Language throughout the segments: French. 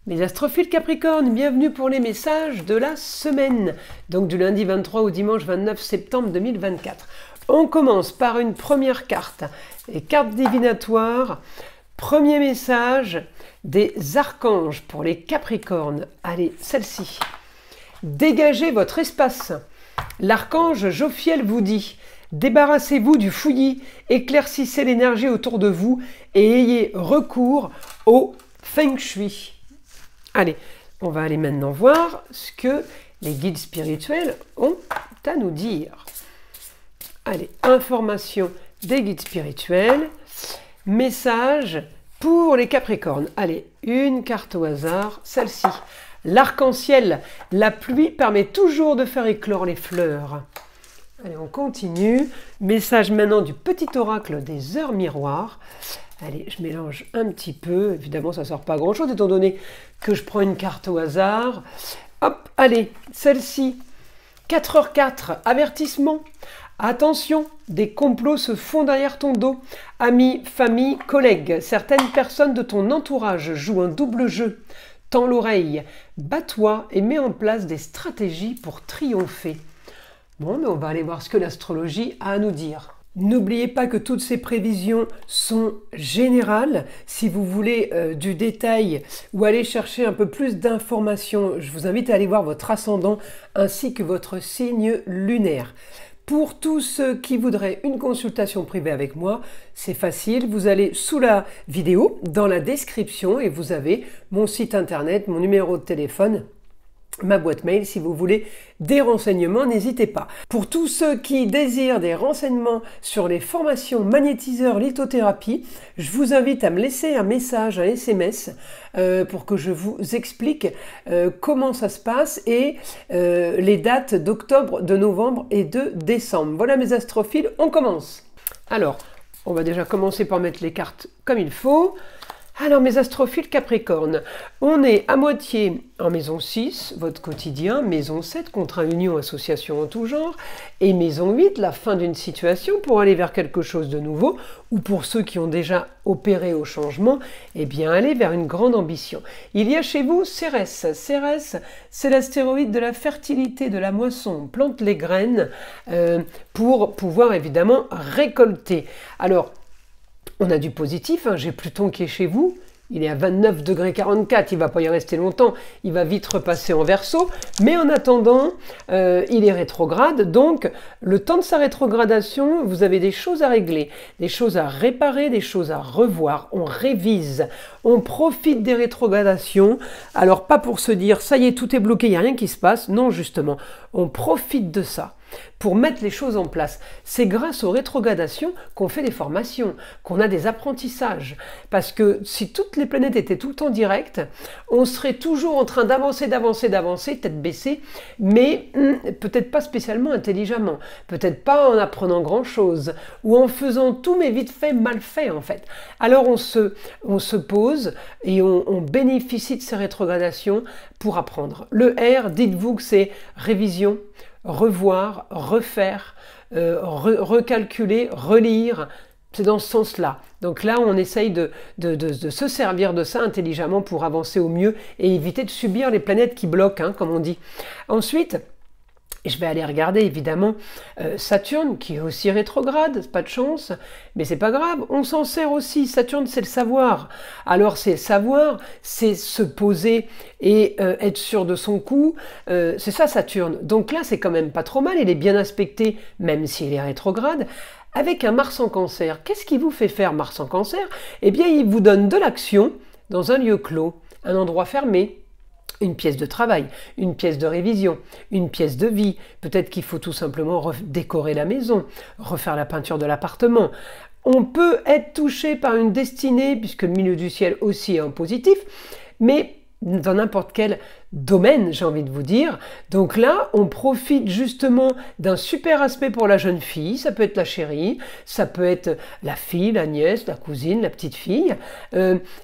Mes astrophiles Capricorne, bienvenue pour les messages de la semaine, donc du lundi 23 au dimanche 29 septembre 2024. On commence par une première carte, les cartes divinatoires. Premier message des archanges pour les Capricornes. Allez, celle-ci. Dégagez votre espace. L'archange Jophiel vous dit: débarrassez-vous du fouillis, éclaircissez l'énergie autour de vous et ayez recours au Feng Shui. Allez, on va aller maintenant voir ce que les guides spirituels ont à nous dire. Allez, information des guides spirituels, message pour les Capricornes. Allez, une carte au hasard, celle-ci. L'arc-en-ciel, la pluie permet toujours de faire éclore les fleurs. Allez, on continue. Message maintenant du petit oracle des heures miroirs. Allez, je mélange un petit peu. Évidemment, ça ne sort pas grand-chose, étant donné que je prends une carte au hasard. Hop, allez, celle-ci. 4h04, avertissement. Attention, des complots se font derrière ton dos. Amis, famille, collègues, certaines personnes de ton entourage jouent un double jeu. Tends l'oreille, bats-toi et mets en place des stratégies pour triompher. Bon, mais on va aller voir ce que l'astrologie a à nous dire. N'oubliez pas que toutes ces prévisions sont générales. Si vous voulez du détail ou aller chercher un peu plus d'informations, je vous invite à aller voir votre ascendant ainsi que votre signe lunaire. Pour tous ceux qui voudraient une consultation privée avec moi, c'est facile, vous allez sous la vidéo, dans la description, et vous avez mon site internet, mon numéro de téléphone, ma boîte mail. Si vous voulez des renseignements, n'hésitez pas. Pour tous ceux qui désirent des renseignements sur les formations magnétiseurs lithothérapie, je vous invite à me laisser un message, un SMS, pour que je vous explique comment ça se passe et les dates d'octobre, de novembre et de décembre. Voilà mes astrophiles, on commence. Alors, on va déjà commencer par mettre les cartes comme il faut. Alors mes astrophiles Capricorne, on est à moitié en maison 6, votre quotidien, maison 7, contrat, union, association en tout genre, et maison 8, la fin d'une situation pour aller vers quelque chose de nouveau, ou pour ceux qui ont déjà opéré au changement, eh bien aller vers une grande ambition. Il y a chez vous Cérès. Cérès, c'est l'astéroïde de la fertilité, de la moisson. On plante les graines pour pouvoir évidemment récolter. Alors, on a du positif, hein. J'ai Pluton qui est chez vous, il est à 29,44 degrés, il ne va pas y rester longtemps, il va vite repasser en Verseau, mais en attendant, il est rétrograde, donc le temps de sa rétrogradation, vous avez des choses à régler, des choses à réparer, des choses à revoir, on révise, on profite des rétrogradations, alors pas pour se dire, ça y est, tout est bloqué, il n'y a rien qui se passe, non justement, on profite de ça pour mettre les choses en place. C'est grâce aux rétrogradations qu'on fait des formations, qu'on a des apprentissages. Parce que si toutes les planètes étaient tout le temps directes, on serait toujours en train d'avancer, tête baissée, mais peut-être pas spécialement intelligemment, peut-être pas en apprenant grand-chose, ou en faisant tout mais vite fait, mal fait en fait. Alors on se pose et on bénéficie de ces rétrogradations pour apprendre. Le R, dites-vous que c'est révision, revoir, refaire, recalculer, relire, c'est dans ce sens-là. Donc là, on essaye de se servir de ça intelligemment pour avancer au mieux et éviter de subir les planètes qui bloquent, hein, comme on dit. Ensuite, je vais aller regarder évidemment Saturne qui est aussi rétrograde, pas de chance, mais c'est pas grave, on s'en sert aussi. Saturne c'est le savoir. Alors c'est le savoir, c'est se poser et être sûr de son coup, c'est ça Saturne. Donc là c'est quand même pas trop mal, il est bien aspecté même s'il est rétrograde. Avec un Mars en Cancer, qu'est-ce qui vous fait faire Mars en Cancer? Eh bien il vous donne de l'action dans un lieu clos, un endroit fermé. Une pièce de travail, une pièce de révision, une pièce de vie. Peut-être qu'il faut tout simplement décorer la maison, refaire la peinture de l'appartement. On peut être touché par une destinée, puisque le milieu du ciel aussi est en positif, mais dans n'importe quel domaine, j'ai envie de vous dire. Donc là, on profite justement d'un super aspect pour la jeune fille. Ça peut être la chérie, ça peut être la fille, la nièce, la cousine, la petite fille.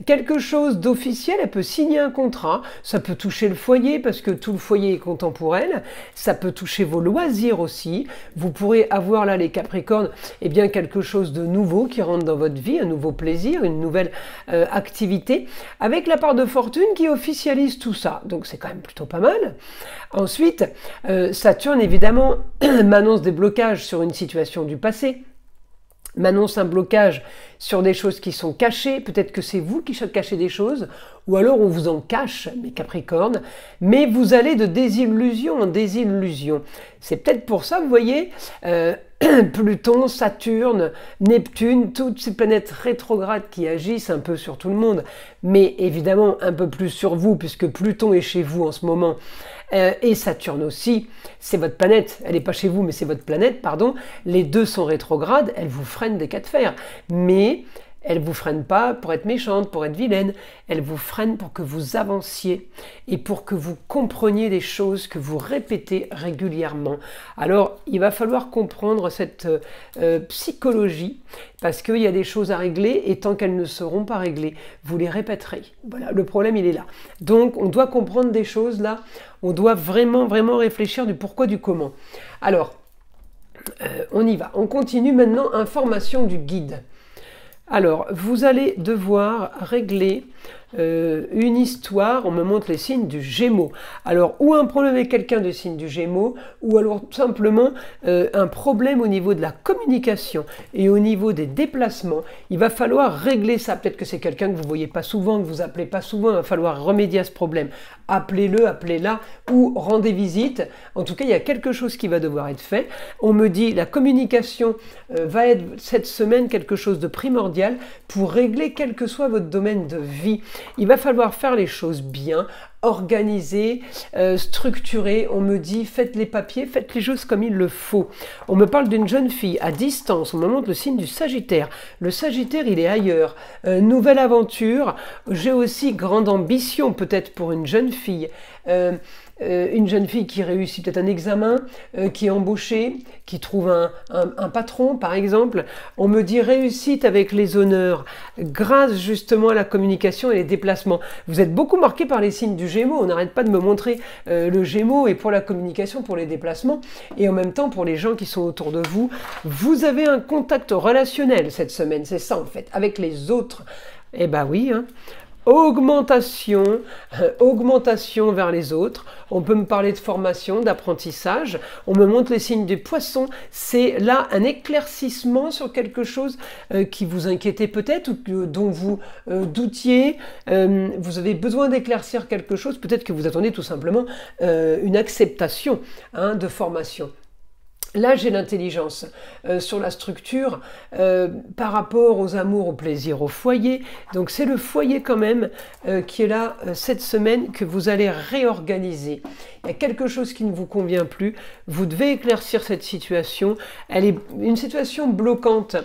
Quelque chose d'officiel, elle peut signer un contrat. Ça peut toucher le foyer parce que tout le foyer est content pour elle. Ça peut toucher vos loisirs aussi. Vous pourrez avoir là, les Capricornes, eh bien quelque chose de nouveau qui rentre dans votre vie, un nouveau plaisir, une nouvelle activité, avec la part de fortune qui officialise tout ça. Donc c'est quand même plutôt pas mal. Ensuite, Saturne évidemment m'annonce des blocages sur une situation du passé, m'annonce un blocage sur des choses qui sont cachées, peut-être que c'est vous qui cachez des choses, ou alors on vous en cache, mes Capricornes, mais vous allez de désillusion en désillusion. C'est peut-être pour ça, vous voyez, Pluton, Saturne, Neptune, toutes ces planètes rétrogrades qui agissent un peu sur tout le monde, mais évidemment un peu plus sur vous, puisque Pluton est chez vous en ce moment, et Saturne aussi, c'est votre planète, elle n'est pas chez vous, mais c'est votre planète, pardon, les deux sont rétrogrades, elles vous freinent des cas de fer, mais elles ne vous freinent pas pour être méchante, pour être vilaine, elles vous freinent pour que vous avanciez et pour que vous compreniez des choses que vous répétez régulièrement. Alors, il va falloir comprendre cette psychologie parce qu'il y a des choses à régler et tant qu'elles ne seront pas réglées, vous les répéterez. Voilà, le problème, il est là. Donc, on doit comprendre des choses là, on doit vraiment, vraiment réfléchir du pourquoi, du comment. Alors, on y va. On continue maintenant, information du guide. Alors, vous allez devoir régler une histoire, on me montre les signes du Gémeaux. Alors, ou un problème avec quelqu'un du signe du Gémeaux, ou alors tout simplement un problème au niveau de la communication et au niveau des déplacements. Il va falloir régler ça. Peut-être que c'est quelqu'un que vous ne voyez pas souvent, que vous appelez pas souvent, il va falloir remédier à ce problème. Appelez-le, appelez-la, ou rendez visite. En tout cas, il y a quelque chose qui va devoir être fait. On me dit la communication va être cette semaine quelque chose de primordial pour régler quel que soit votre domaine de vie. Il va falloir faire les choses bien, organiser, structurer. On me dit faites les papiers, faites les choses comme il le faut. On me parle d'une jeune fille à distance. On me montre le signe du Sagittaire. Le Sagittaire, il est ailleurs. Nouvelle aventure. J'ai aussi grande ambition peut-être pour une jeune fille. Une jeune fille qui réussit peut-être un examen, qui est embauchée, qui trouve un patron par exemple. On me dit réussite avec les honneurs grâce justement à la communication et les déplacements. Vous êtes beaucoup marqué par les signes du Gémeaux, on n'arrête pas de me montrer le Gémeaux et pour la communication, pour les déplacements et en même temps pour les gens qui sont autour de vous. Vous avez un contact relationnel cette semaine, c'est ça en fait, avec les autres. Eh ben oui, hein. Augmentation vers les autres. On peut me parler de formation, d'apprentissage. On me montre les signes du Poisson. C'est là un éclaircissement sur quelque chose qui vous inquiétait peut-être ou dont vous doutiez. Vous avez besoin d'éclaircir quelque chose. Peut-être que vous attendez tout simplement une acceptation de formation. Là, j'ai l'intelligence sur la structure par rapport aux amours, au plaisir, au foyer. Donc, c'est le foyer quand même qui est là cette semaine que vous allez réorganiser. Il y a quelque chose qui ne vous convient plus. Vous devez éclaircir cette situation. Elle est une situation bloquante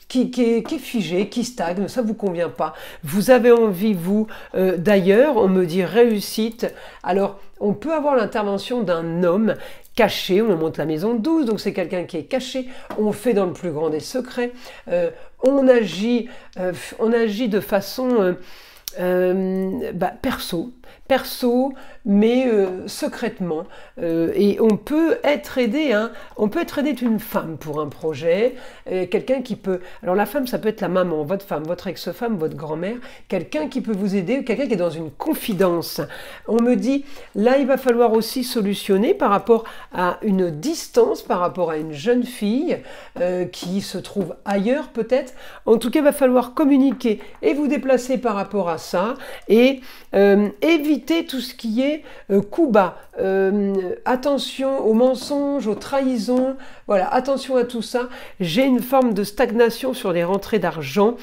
qui est figée, qui stagne. Ça ne vous convient pas. Vous avez envie, vous, d'ailleurs, on me dit réussite. Alors, on peut avoir l'intervention d'un homme caché, on me montre la maison 12, donc c'est quelqu'un qui est caché, on fait dans le plus grand des secrets, on agit de façon perso, mais secrètement. Et on peut être aidé, on peut être aidé d'une femme pour un projet, quelqu'un qui peut... Alors la femme, ça peut être la maman, votre femme, votre ex-femme, votre grand-mère, quelqu'un qui peut vous aider, quelqu'un qui est dans une confidence. On me dit, là, il va falloir aussi solutionner par rapport à une distance, par rapport à une jeune fille qui se trouve ailleurs peut-être. En tout cas, il va falloir communiquer et vous déplacer par rapport à ça et éviter tout ce qui est coup bas. Attention aux mensonges, aux trahisons, Voilà, attention à tout ça. J'ai une forme de stagnation sur les rentrées d'argent,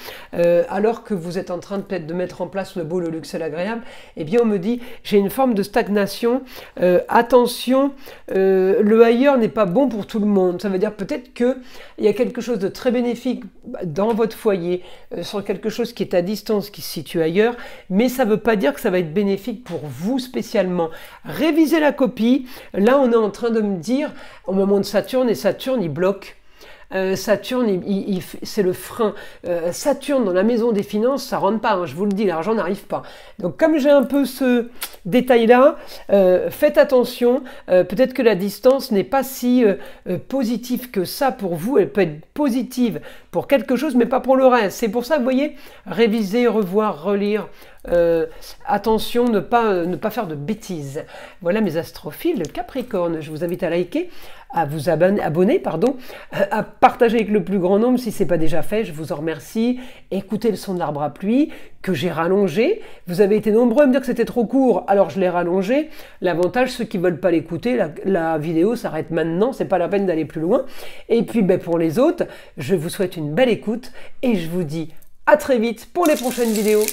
alors que vous êtes en train peut-être de mettre en place le beau, le luxe et l'agréable. Eh bien, on me dit, j'ai une forme de stagnation. Attention, le ailleurs n'est pas bon pour tout le monde. Ça veut dire peut-être qu'il y a quelque chose de très bénéfique dans votre foyer, sur quelque chose qui est à distance, qui se situe ailleurs, mais ça ne veut pas dire que ça va être bénéfique pour vous spécialement. Révisez la copie. Là, on est en train de me dire, au moment de Saturne, et Saturne, il bloque. Saturne, c'est le frein. Saturne dans la maison des finances, ça rentre pas, hein, je vous le dis, l'argent n'arrive pas. Donc comme j'ai un peu ce détail-là, faites attention. Peut-être que la distance n'est pas si positive que ça pour vous. Elle peut être positive pour quelque chose, mais pas pour le reste. C'est pour ça, vous voyez, réviser, revoir, relire. Attention, ne pas faire de bêtises. Voilà mes astrophiles Capricorne. Je vous invite à liker, à vous abonner, à partager avec le plus grand nombre si ce n'est pas déjà fait. Je vous en remercie. Écoutez le son de l'arbre à pluie que j'ai rallongé. Vous avez été nombreux à me dire que c'était trop court, alors je l'ai rallongé. L'avantage, ceux qui ne veulent pas l'écouter, la vidéo s'arrête maintenant, c'est pas la peine d'aller plus loin. Et puis pour les autres, je vous souhaite une belle écoute et je vous dis à très vite pour les prochaines vidéos.